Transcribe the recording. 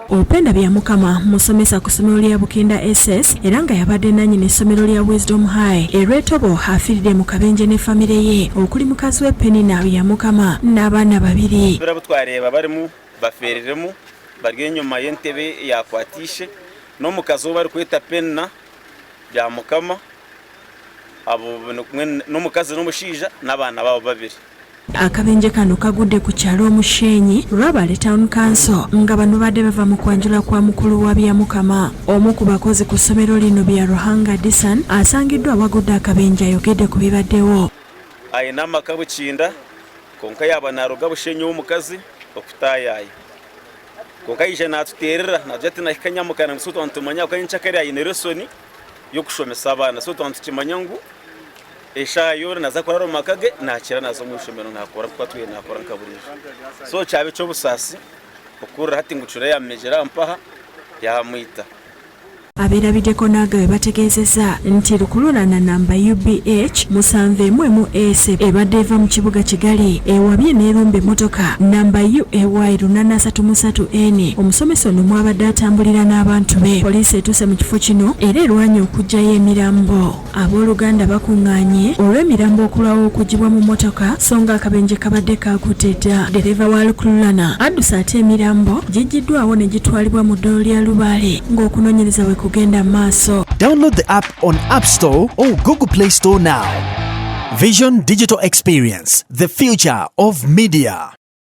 Openda bya mukama musomesa ku ssomero lya Bukinda SS era nga yabadde nannyini essomero lya Wisdom High Eretobo afiiridde mu kabenje ne famire ye okuli mukazi we Penina bya mukama n'abaana babiri. Twareba barimu bafiiriremu bari enyuma y'entebe yakwatishe n'omukazi bari kweta Penina bya mukama abo n'omukazi n'omushiija n'abaana babo babiri. Akabenje kano kagudde ku kyalo Omushenyi Rwabale Town Council nga bano badde bava mu kwanjula kwa mukulu wa bya mukama. Omu ku bakozi ku ssomero lino bya Ruhanga Disan asangiddwa wagudde akabenje ayogedde ku bibaddewo. Ayina amaka Bukinda konka yaba naruga Bushenyi w'omukazi okutaayaye konka ije natuterera najya ati nakanyamukana musuto antumanya ko inchakari ayine resoni yo kushomesa abana so tukimanya ngo eshayo naza koraro makage nakira nazo mu shomero nakora kwa tuye nakora nkaburije so cyabe cyo busasi okura hati ngucura ya mejera mpaha yamwita. Abeerabiddeko n'agawe bategeezezza nti lukululana namba UBH musanve ebadde eva mu kibuga Kigali ewabye n'erumba emmotoka namba UAY 833N omusomesa ono mwabadde atambulira n'abantu be. Poliisi etuuse mu kifo kino era erwanya okuggyayo emirambo. Abooluganda bakuŋŋaanye olw'emirambo okulwawo okugibwa mu mmotoka so nga akabenje kabadde kaagudde dda. Dereva wa lukululana addusa ate emirambo gijjiddwawo ne gitwalibwa mu ddolo lya Lubaale ng'okunoonyereza bwe kugenda maaso. Download the app on App Store or Google Play Store now. Vision Digital Experience, the future of media.